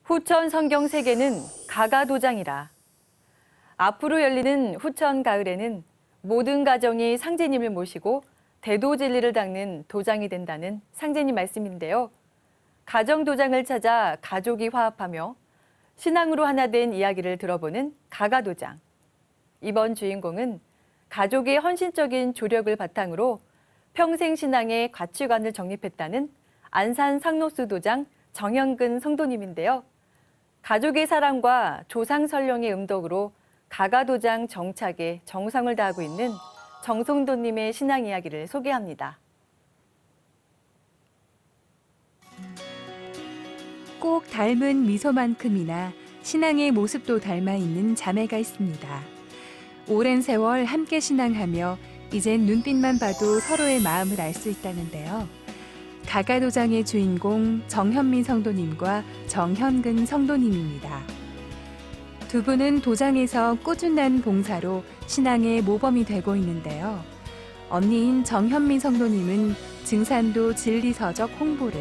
후천 성경 세계는 가가도장이라. 앞으로 열리는 후천 가을에는 모든 가정이 상제님을 모시고 대도진리를 닦는 도장이 된다는 상제님 말씀인데요. 가정 도장을 찾아 가족이 화합하며 신앙으로 하나 된 이야기를 들어보는 가가도장. 이번 주인공은 가족의 헌신적인 조력을 바탕으로 평생 신앙의 가치관을 정립했다는 안산 상록수 도장 정현근 성도님인데요. 가족의 사랑과 조상 설령의 음덕으로 가가도장 정착에 정성을 다하고 있는 정성도님의 신앙 이야기를 소개합니다. 꼭 닮은 미소만큼이나 신앙의 모습도 닮아 있는 자매가 있습니다. 오랜 세월 함께 신앙하며 이젠 눈빛만 봐도 서로의 마음을 알 수 있다는데요. 가가도장의 주인공 정현민 성도님과 정현근 성도님입니다. 두 분은 도장에서 꾸준한 봉사로 신앙의 모범이 되고 있는데요. 언니인 정현민 성도님은 증산도 진리서적 홍보를,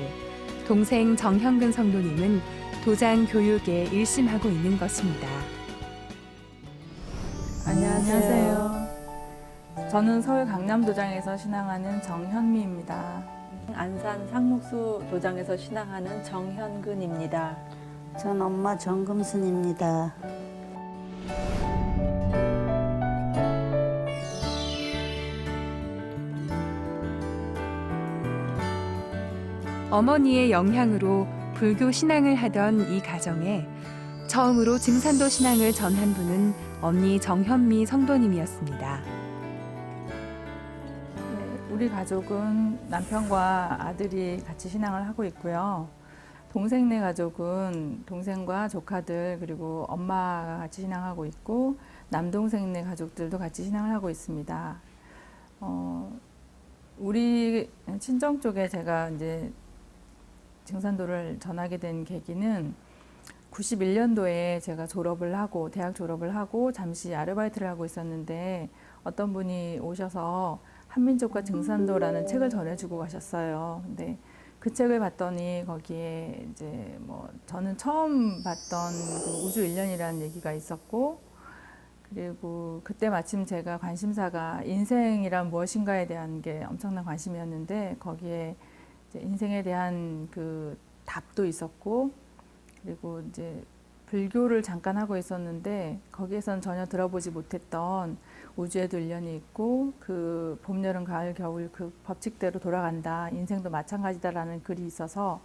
동생 정현근 성도님은 도장 교육에 일심하고 있는 것입니다. 안녕하세요. 저는 서울 강남도장에서 신앙하는 정현미입니다. 안산 상록수 도장에서 신앙하는 정현근입니다. 전 엄마 정금순입니다. 어머니의 영향으로 불교 신앙을 하던 이 가정에 처음으로 증산도 신앙을 전한 분은 언니 정현미 성도님이었습니다. 우리 가족은 남편과 아들이 같이 신앙을 하고 있고요. 동생네 가족은 동생과 조카들 그리고 엄마가 같이 신앙하고 있고 남동생네 가족들도 같이 신앙을 하고 있습니다. 우리 친정 쪽에 제가 이제 증산도를 전하게 된 계기는 91년도에 제가 대학 졸업을 하고 잠시 아르바이트를 하고 있었는데 어떤 분이 오셔서 한민족과 증산도라는 책을 전해주고 가셨어요. 근데 그 책을 봤더니 거기에 이제 저는 처음 봤던 그 우주 일련이라는 얘기가 있었고, 그리고 그때 마침 제가 관심사가 인생이란 무엇인가에 대한 게 엄청난 관심이었는데 거기에 이제 인생에 대한 그 답도 있었고, 그리고 이제 불교를 잠깐 하고 있었는데 거기에선 전혀 들어보지 못했던 우주에도 일련이 있고 그 봄, 여름, 가을, 겨울 그 법칙대로 돌아간다. 인생도 마찬가지다라는 글이 있어서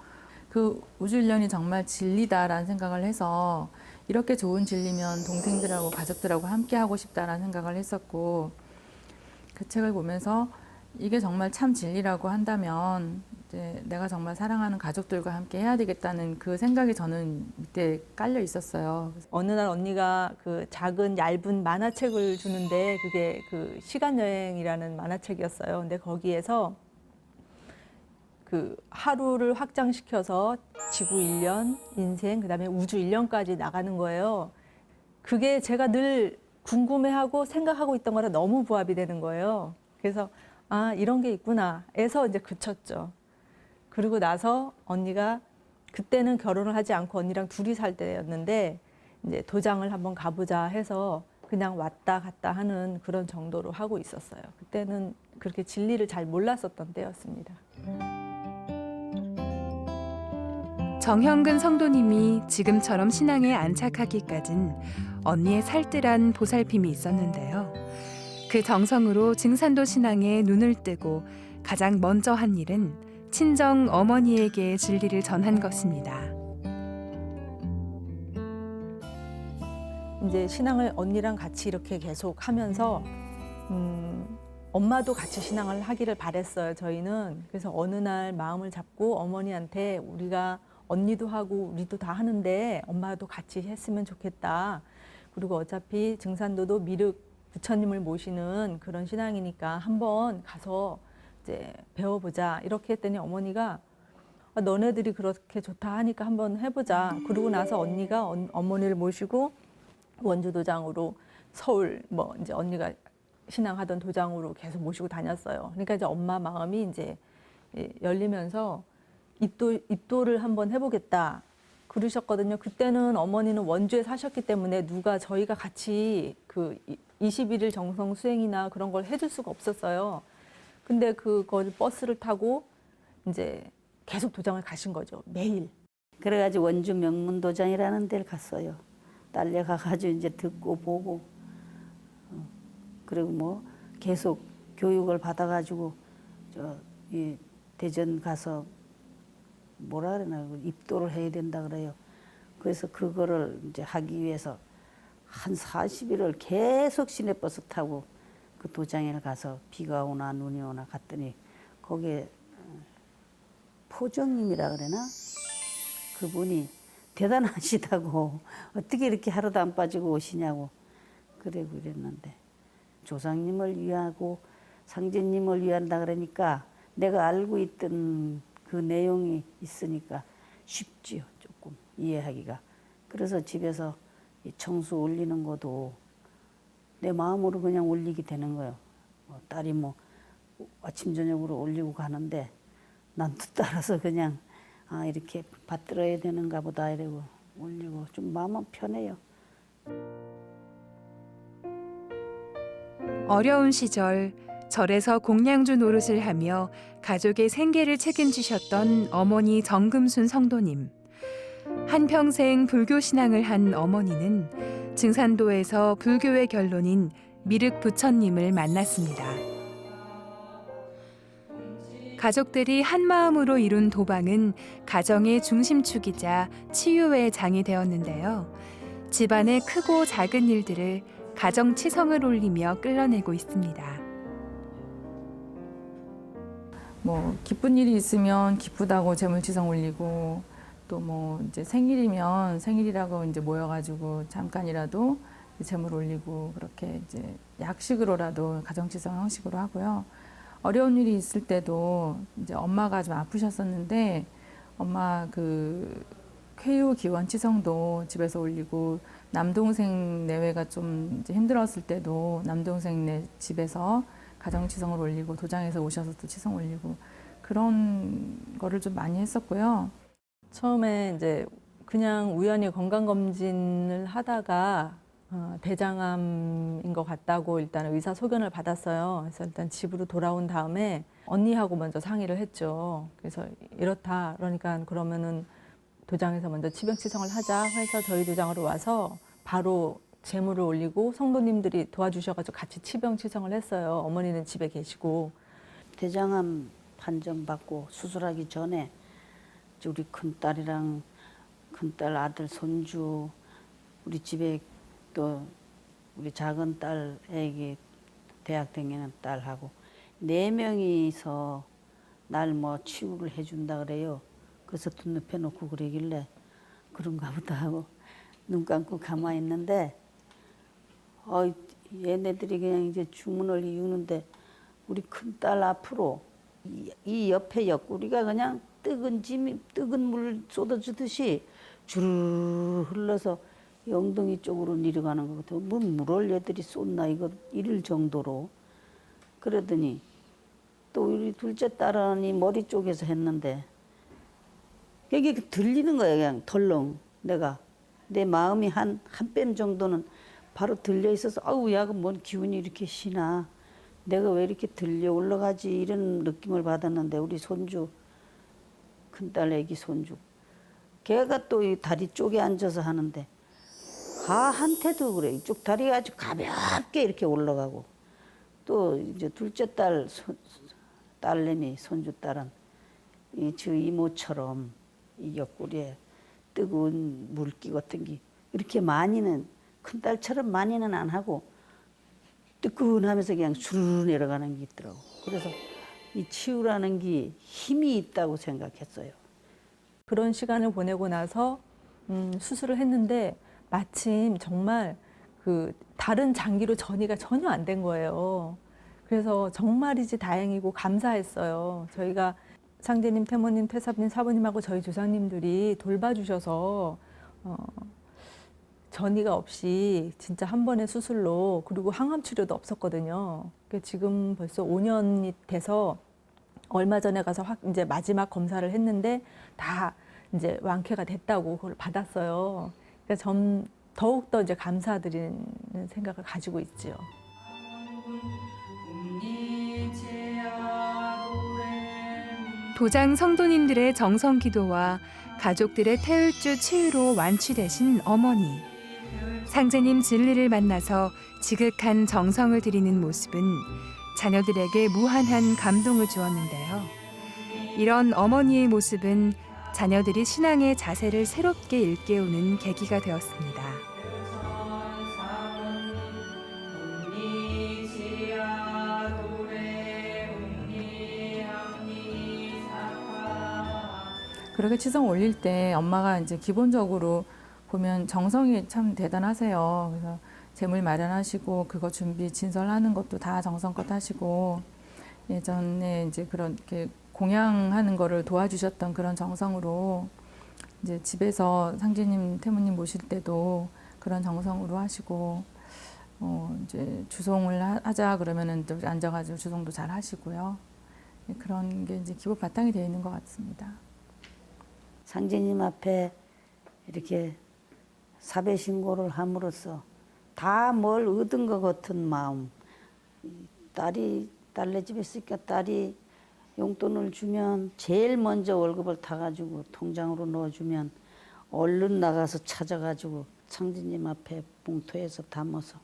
그 우주 일련이 정말 진리다라는 생각을 해서 이렇게 좋은 진리면 동생들하고 가족들하고 함께 하고 싶다라는 생각을 했었고, 그 책을 보면서 이게 정말 참 진리라고 한다면 이제 내가 정말 사랑하는 가족들과 함께 해야 되겠다는 그 생각이 저는 이때 깔려 있었어요. 어느 날 언니가 그 작은 얇은 만화책을 주는데 그게 그 시간여행이라는 만화책이었어요. 근데 거기에서 그 하루를 확장시켜서 지구 1년, 인생, 그다음에 우주 1년까지 나가는 거예요. 그게 제가 늘 궁금해하고 생각하고 있던 거랑 너무 부합이 되는 거예요. 그래서 아, 이런 게 있구나 해서 이제 그쳤죠. 그리고 나서 언니가 그때는 결혼을 하지 않고 언니랑 둘이 살 때였는데 이제 도장을 한번 가보자 해서 그냥 왔다 갔다 하는 그런 정도로 하고 있었어요. 그때는 그렇게 진리를 잘 몰랐었던 때였습니다. 정현근 성도님이 지금처럼 신앙에 안착하기까진 언니의 살뜰한 보살핌이 있었는데요. 그 정성으로 증산도 신앙에 눈을 뜨고 가장 먼저 한 일은 친정 어머니에게 진리를 전한 것입니다. 이제 신앙을 언니랑 같이 이렇게 계속 하면서 엄마도 같이 신앙을 하기를 바랬어요, 저희는. 그래서 어느 날 마음을 잡고 어머니한테 우리가 언니도 하고 우리도 다 하는데 엄마도 같이 했으면 좋겠다. 그리고 어차피 증산도도 미륵 부처님을 모시는 그런 신앙이니까 한번 가서 이제 배워보자. 이렇게 했더니 어머니가 아, 너네들이 그렇게 좋다 하니까 한번 해보자. 그러고 나서 언니가 어머니를 모시고 원주도장으로 서울 이제 언니가 신앙하던 도장으로 계속 모시고 다녔어요. 그러니까 이제 엄마 마음이 이제 열리면서 입도를 한번 해보겠다. 그러셨거든요. 그때는 어머니는 원주에 사셨기 때문에 누가 저희가 같이 그 21일 정성 수행이나 그런 걸 해줄 수가 없었어요. 근데 그걸 버스를 타고 이제 계속 도장을 가신 거죠. 매일. 그래가지고 원주 명문도장이라는 데를 갔어요. 딸려가가지고 이제 듣고 보고, 그리고 뭐 계속 교육을 받아가지고 이 대전 가서 뭐라 그러나 입도를 해야 된다 그래요. 그래서 그거를 이제 하기 위해서 한 40일을 계속 시내버스 타고 그 도장에 가서 비가 오나 눈이 오나 갔더니 거기에 포정님이라 그러나 그분이 대단하시다고 어떻게 이렇게 하루도 안 빠지고 오시냐고 그래 그랬는데 조상님을 위하고 상제님을 위한다 그러니까 내가 알고 있던 그 내용이 있으니까 쉽지요, 조금 이해하기가. 그래서 집에서 이 청수 올리는 것도 내 마음으로 그냥 올리게 되는 거예요. 딸이 뭐 아침 저녁으로 올리고 가는데 난 또 따라서 그냥 아 이렇게 받들어야 되는가 보다 이러고 올리고 좀 마음은 편해요. 어려운 시절 절에서 공양주 노릇을 하며 가족의 생계를 책임지셨던 어머니 정금순 성도님. 한평생 불교 신앙을 한 어머니는 증산도에서 불교의 결론인 미륵 부처님을 만났습니다. 가족들이 한마음으로 이룬 도방은 가정의 중심축이자 치유의 장이 되었는데요. 집안의 크고 작은 일들을 가정치성을 올리며 끌어내고 있습니다. 뭐 기쁜 일이 있으면 기쁘다고 재물치성 올리고 또 뭐 이제 생일이면 생일이라고 이제 모여가지고 잠깐이라도 재물 올리고 그렇게 이제 약식으로라도 가정치성 형식으로 하고요. 어려운 일이 있을 때도 이제 엄마가 좀 아프셨었는데 엄마 그 쾌유 기원 치성도 집에서 올리고 남동생 내외가 좀 이제 힘들었을 때도 남동생 네 집에서 가정치성을 올리고 도장에서 오셔서 또 치성 올리고 그런 거를 좀 많이 했었고요. 처음에 이제 그냥 우연히 건강검진을 하다가 대장암인 것 같다고 일단 의사 소견을 받았어요. 그래서 일단 집으로 돌아온 다음에 언니하고 먼저 상의를 했죠. 그래서 이렇다. 그러니까 그러면은 도장에서 먼저 치병치성을 하자 해서 저희 도장으로 와서 바로 재물을 올리고 성도님들이 도와주셔가지고 같이 치병치성을 했어요. 어머니는 집에 계시고. 대장암 판정받고 수술하기 전에 우리 큰딸이랑 큰딸 아들 손주 우리 집에 또 우리 작은 딸 애기 대학 다니는 딸하고 4명이서 날 뭐 치유를 해준다 그래요. 그래서 눈 높여 놓고 그러길래 그런가 보다 하고 눈 감고 가만히 있는데 얘네들이 그냥 이제 주문을 이루는데 우리 큰딸 앞으로 이 옆에 옆구리가 그냥 뜨거운 물 쏟아주듯이 주르르 흘러서 엉덩이 쪽으로 내려가는 것 같아요. 뭐 물을 얘들이 쏟나 이거 이럴 정도로. 그러더니 또 우리 둘째 딸은 머리 쪽에서 했는데 이게 들리는 거야 그냥 덜렁. 내가 내 마음이 한 뼘 정도는 바로 들려 있어서 아우 야가 뭔 기운이 이렇게 시나 내가 왜 이렇게 들려 올라가지 이런 느낌을 받았는데 우리 손주 큰딸 애기 손주 걔가 또 이 다리 쪽에 앉아서 하는데 가한테도 그래 이쪽 다리가 아주 가볍게 이렇게 올라가고 또 이제 둘째 딸 딸내미 손주 딸은 저 이모처럼 이 옆구리에 뜨거운 물기 같은 게 이렇게 많이는 큰딸처럼 많이는 안 하고 뜨끈하면서 그냥 주르르 내려가는 게 있더라고. 그래서 이 치유라는 게 힘이 있다고 생각했어요. 그런 시간을 보내고 나서 수술을 했는데 마침 정말 그 다른 장기로 전이가 전혀 안 된 거예요. 그래서 정말이지 다행이고 감사했어요. 저희가 상제님, 태모님, 태사부님, 사부님하고 저희 조상님들이 돌봐주셔서 전이가 없이 진짜 한 번의 수술로 그리고 항암 치료도 없었거든요. 지금 벌써 5년이 돼서 얼마 전에 가서 이제 마지막 검사를 했는데 다 이제 완쾌가 됐다고 그걸 받았어요. 그러니까 더욱 더 이제 감사드리는 생각을 가지고 있지요. 도장 성도님들의 정성 기도와 가족들의 태을주 치유로 완치되신 어머니. 상제님 진리를 만나서 지극한 정성을 드리는 모습은 자녀들에게 무한한 감동을 주었는데요. 이런 어머니의 모습은 자녀들이 신앙의 자세를 새롭게 일깨우는 계기가 되었습니다. 그렇게 치성 올릴 때 엄마가 이제 기본적으로 보면 정성이 참 대단하세요. 그래서 재물 마련하시고 그거 준비 진설하는 것도 다 정성껏 하시고 예전에 이제 그렇게 공양하는 거를 도와주셨던 그런 정성으로 이제 집에서 상제님, 태무님 모실 때도 그런 정성으로 하시고 이제 주송을 하자 그러면은 또 앉아가지고 주송도 잘 하시고요. 그런 게 이제 기본 바탕이 되어 있는 것 같습니다. 상제님 앞에 이렇게 사배 신고를 함으로써 다 뭘 얻은 것 같은 마음. 딸네 집에 있으니까 딸이 용돈을 주면 제일 먼저 월급을 타가지고 통장으로 넣어주면 얼른 나가서 찾아가지고 상제님 앞에 봉투에서 담아서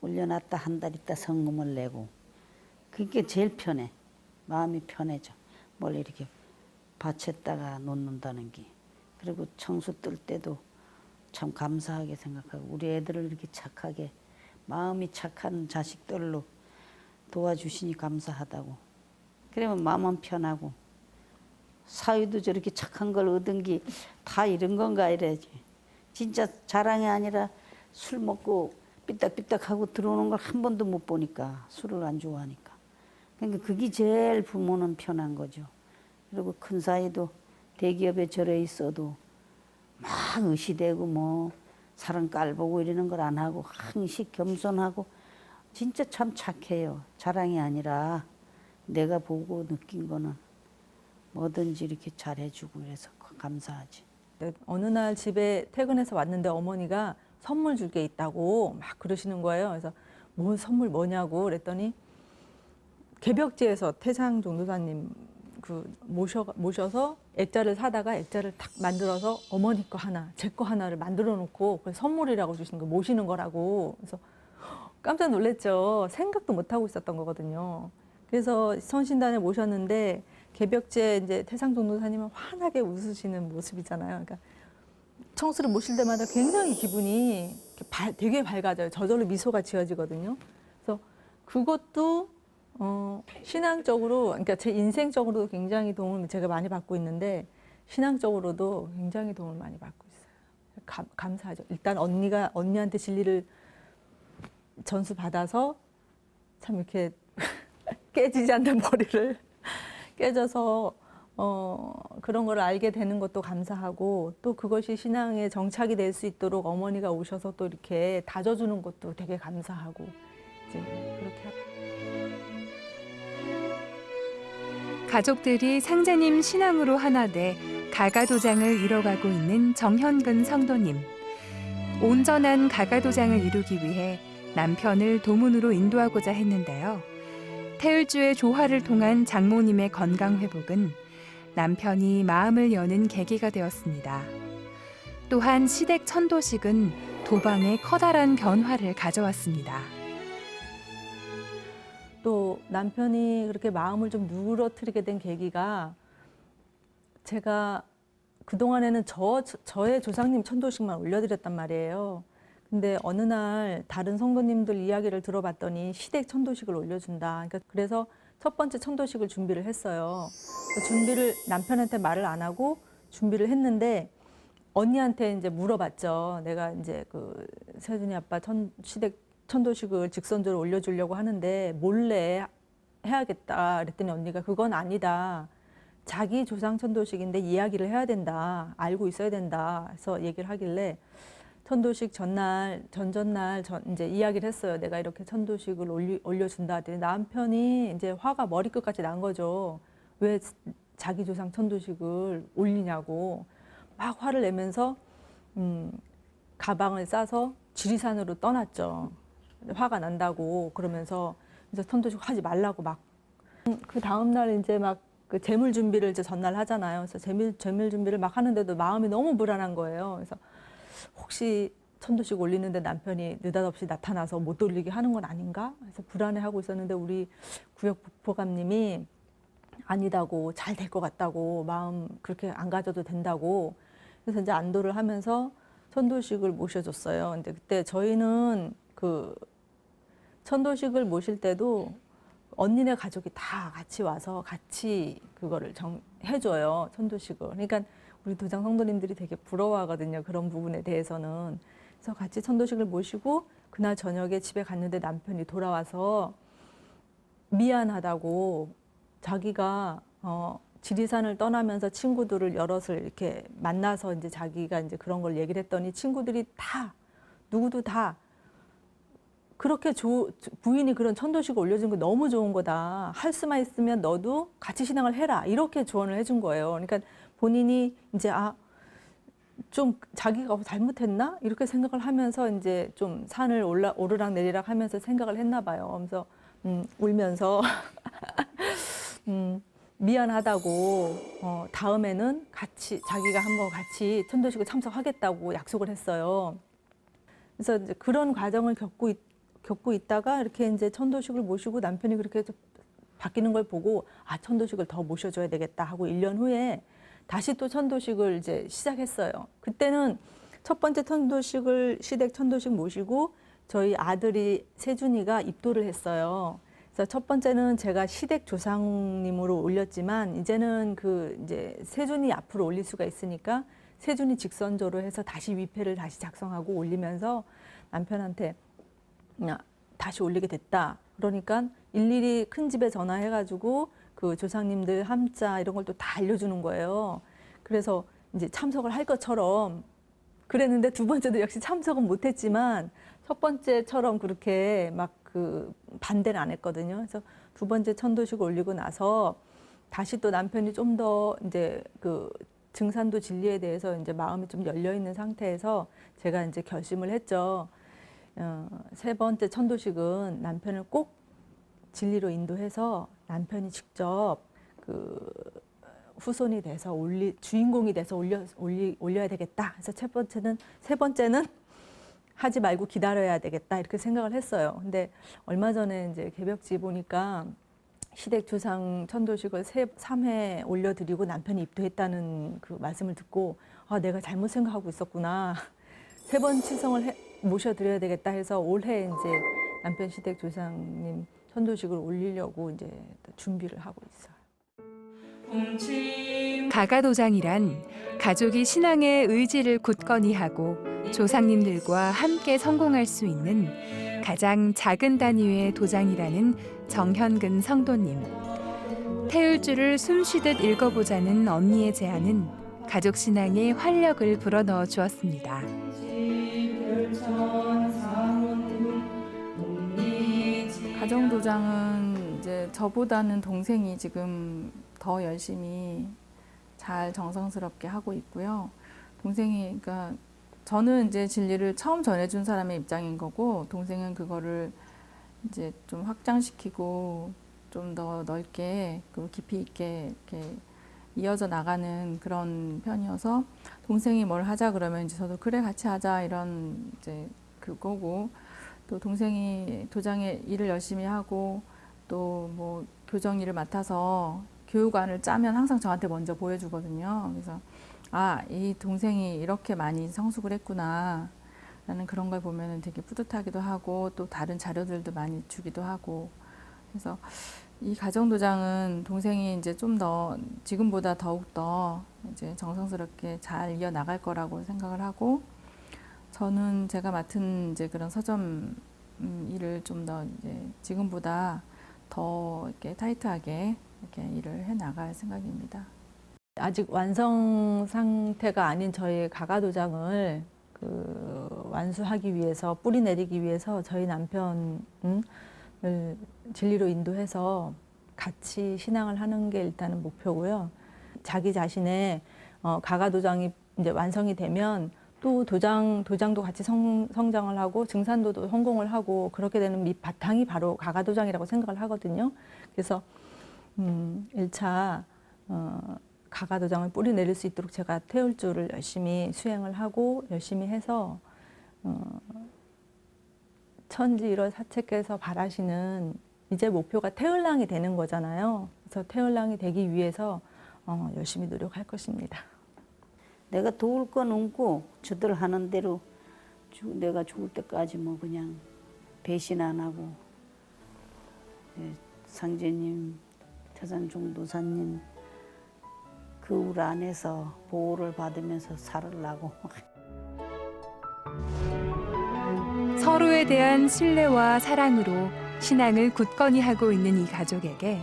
올려놨다 한 달 있다 성금을 내고 그게 제일 편해. 마음이 편해져. 뭘 이렇게 밭에다가 놓는다는 게. 그리고 청수 뜰 때도 참 감사하게 생각하고 우리 애들을 이렇게 착하게 마음이 착한 자식들로 도와주시니 감사하다고. 그러면 마음은 편하고 사위도 저렇게 착한 걸 얻은 게 다 이런 건가 이래야지. 진짜 자랑이 아니라 술 먹고 삐딱삐딱하고 들어오는 걸 한 번도 못 보니까 술을 안 좋아하니까. 그러니까 그게 제일 부모는 편한 거죠. 그리고 큰 사위도 대기업에 절에 있어도 막 의시되고 뭐 사람 깔보고 이러는 걸 안 하고 항시 겸손하고 진짜 참 착해요. 자랑이 아니라 내가 보고 느낀 거는 뭐든지 이렇게 잘해주고 그래서 감사하지. 어느 날 집에 퇴근해서 왔는데 어머니가 선물 줄 게 있다고 막 그러시는 거예요. 그래서 뭐 선물 뭐냐고 그랬더니 개벽지에서 태상 종도사님 모셔서 액자를 사다가 액자를 탁 만들어서 어머니 거 하나, 제 거 하나를 만들어 놓고 그래서 선물이라고 주시는 거 모시는 거라고. 그래서 깜짝 놀랐죠. 생각도 못 하고 있었던 거거든요. 그래서 선신단에 모셨는데 개벽지에 이제 태상 종도사님은 환하게 웃으시는 모습이잖아요. 그러니까 청수를 모실 때마다 굉장히 기분이 되게 밝아져요. 저절로 미소가 지어지거든요. 그래서 그것도 신앙적으로, 그러니까 제 인생적으로도 굉장히 도움을 제가 많이 받고 있는데 신앙적으로도 굉장히 도움을 많이 받고 있어요. 감사하죠. 일단 언니한테 진리를 전수 받아서 참 이렇게 깨지지 않는 머리를 깨져서 그런 걸 알게 되는 것도 감사하고 또 그것이 신앙의 정착이 될 수 있도록 어머니가 오셔서 또 이렇게 다져주는 것도 되게 감사하고 이제 그렇게. 가족들이 상제님 신앙으로 하나 돼 가가도장을 이뤄가고 있는 정현근 성도님. 온전한 가가도장을 이루기 위해 남편을 도문으로 인도하고자 했는데요. 태을주의 조화를 통한 장모님의 건강 회복은 남편이 마음을 여는 계기가 되었습니다. 또한 시댁 천도식은 도방에 커다란 변화를 가져왔습니다. 또 남편이 그렇게 마음을 좀 누그러뜨리게 된 계기가 제가 그동안에는 저의 조상님 천도식만 올려드렸단 말이에요. 근데 어느 날 다른 성도님들 이야기를 들어봤더니 시댁 천도식을 올려준다. 그래서 첫 번째 천도식을 준비를 했어요. 준비를 남편한테 말을 안 하고 준비를 했는데 언니한테 이제 물어봤죠. 내가 이제 그 세준이 아빠 시댁 천도식을 직선적으로 올려주려고 하는데 몰래 해야겠다. 그랬더니 언니가 그건 아니다. 자기 조상 천도식인데 이야기를 해야 된다. 알고 있어야 된다. 해서 얘기를 하길래 천도식 전날 이제 이야기를 했어요. 내가 이렇게 천도식을 올려준다. 했더니 남편이 이제 화가 머리끝까지 난 거죠. 왜 자기 조상 천도식을 올리냐고. 막 화를 내면서 가방을 싸서 지리산으로 떠났죠. 화가 난다고 그러면서 이제 천도식 하지 말라고 막. 그 다음 날 이제 막 그 재물 준비를 이제 전날 하잖아요. 그래서 재물 준비를 막 하는데도 마음이 너무 불안한 거예요. 그래서 혹시 천도식 올리는데 남편이 느닷없이 나타나서 못 올리게 하는 건 아닌가? 그래서 불안해하고 있었는데 우리 구역 부포감님이 아니다고, 잘 될 것 같다고, 마음 그렇게 안 가져도 된다고. 그래서 이제 안도를 하면서 천도식을 모셔줬어요. 근데 그때 저희는 그 천도식을 모실 때도 언니네 가족이 다 같이 와서 같이 그거를 해줘요. 천도식을. 그러니까 우리 도장 성도님들이 되게 부러워하거든요. 그런 부분에 대해서는. 그래서 같이 천도식을 모시고 그날 저녁에 집에 갔는데 남편이 돌아와서 미안하다고, 자기가 지리산을 떠나면서 친구들을 여럿을 이렇게 만나서 이제 자기가 이제 그런 걸 얘기를 했더니 친구들이 다 누구도 다 그렇게 부인이 그런 천도식을 올려준 거 너무 좋은 거다. 할 수만 있으면 너도 같이 신앙을 해라. 이렇게 조언을 해준 거예요. 그러니까 본인이 이제 좀 자기가 잘못했나? 이렇게 생각을 하면서 이제 좀 산을 오르락 내리락 하면서 생각을 했나 봐요. 그래서 울면서 미안하다고 다음에는 자기가 한번 같이 천도식을 참석하겠다고 약속을 했어요. 그래서 이제 그런 과정을 겪고 있다가 이렇게 이제 천도식을 모시고 남편이 그렇게 바뀌는 걸 보고 천도식을 더 모셔줘야 되겠다 하고 1년 후에 다시 또 천도식을 이제 시작했어요. 그때는 첫 번째 시댁 천도식 모시고 저희 아들이 세준이가 입도를 했어요. 그래서 첫 번째는 제가 시댁 조상님으로 올렸지만 이제는 이제 세준이 앞으로 올릴 수가 있으니까 세준이 직선조로 해서 다시 위패를 다시 작성하고 올리면서 남편한테 다시 올리게 됐다. 그러니까 일일이 큰 집에 전화해가지고 그 조상님들 함자 이런 걸 또 다 알려주는 거예요. 그래서 이제 참석을 할 것처럼 그랬는데 두 번째도 역시 참석은 못했지만 첫 번째처럼 그렇게 막 반대는 안 했거든요. 그래서 두 번째 천도식 올리고 나서 다시 또 남편이 좀 더 이제 증산도 진리에 대해서 이제 마음이 좀 열려 있는 상태에서 제가 이제 결심을 했죠. 세 번째 천도식은 남편을 꼭 진리로 인도해서 남편이 직접 후손이 돼서 주인공이 돼서 올려야 되겠다. 그래서 세 번째는 하지 말고 기다려야 되겠다. 이렇게 생각을 했어요. 근데 얼마 전에 이제 개벽지 보니까 시댁 조상 천도식을 3회 올려드리고 남편이 입도했다는 그 말씀을 듣고 내가 잘못 생각하고 있었구나. 3번 치성을 모셔드려야 되겠다 해서 올해 이제 남편 시댁 조상님 천도식을 올리려고 이제 준비를 하고 있어요. 가가도장이란 가족이 신앙의 의지를 굳건히 하고 조상님들과 함께 성공할 수 있는 가장 작은 단위의 도장이라는 정현근 성도님. 태울주를 숨쉬듯 읽어보자는 언니의 제안은 가족 신앙에 활력을 불어넣어 주었습니다. 가정도장은 이제 저보다는 동생이 지금 더 열심히 잘 정성스럽게 하고 있고요. 동생이, 그러니까 저는 이제 진리를 처음 전해준 사람의 입장인 거고, 동생은 그거를 이제 좀 확장시키고 좀 더 넓게 그리고 깊이 있게 이렇게 이어져 나가는 그런 편이어서 동생이 뭘 하자 그러면 이제 저도 그래 같이 하자 이런 이제 그거고, 또 동생이 도장에 일을 열심히 하고 또 뭐 교정 일을 맡아서 교육안을 짜면 항상 저한테 먼저 보여주거든요. 그래서 이 동생이 이렇게 많이 성숙을 했구나 라는 그런 걸 보면 되게 뿌듯하기도 하고 또 다른 자료들도 많이 주기도 하고, 그래서 이 가정도장은 동생이 이제 좀 더 지금보다 더욱더 이제 정성스럽게 잘 이어나갈 거라고 생각을 하고, 저는 제가 맡은 이제 그런 서점 일을 좀 더 이제 지금보다 더 이렇게 타이트하게 이렇게 일을 해 나갈 생각입니다. 아직 완성 상태가 아닌 저희 가가도장을 완수하기 위해서, 뿌리 내리기 위해서 저희 남편을 진리로 인도해서 같이 신앙을 하는 게 일단은 목표고요. 자기 자신의 가가도장이 이제 완성이 되면 또 도장도 같이 성장을 하고 증산도도 성공을 하고 그렇게 되는 밑 바탕이 바로 가가도장이라고 생각을 하거든요. 그래서 1차 가가도장을 뿌리 내릴 수 있도록 제가 태울줄을 열심히 수행을 하고 열심히 해서 천지 1월 사채께서 바라시는 이제 목표가 태을랑이 되는 거잖아요. 그래서 태을랑이 되기 위해서 열심히 노력할 것입니다. 내가 도울 건 없고 저들 하는 대로 내가 죽을 때까지 뭐 그냥 배신 안 하고 상제님, 태산종도사님 그 울 안에서 보호를 받으면서 살으려고. 서로에 대한 신뢰와 사랑으로 신앙을 굳건히 하고 있는 이 가족에게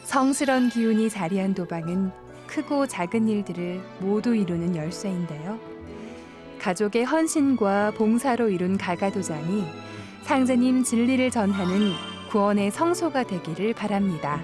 성스런 기운이 자리한 도방은 크고 작은 일들을 모두 이루는 열쇠인데요. 가족의 헌신과 봉사로 이룬 가가도장이 상제님 진리를 전하는 구원의 성소가 되기를 바랍니다.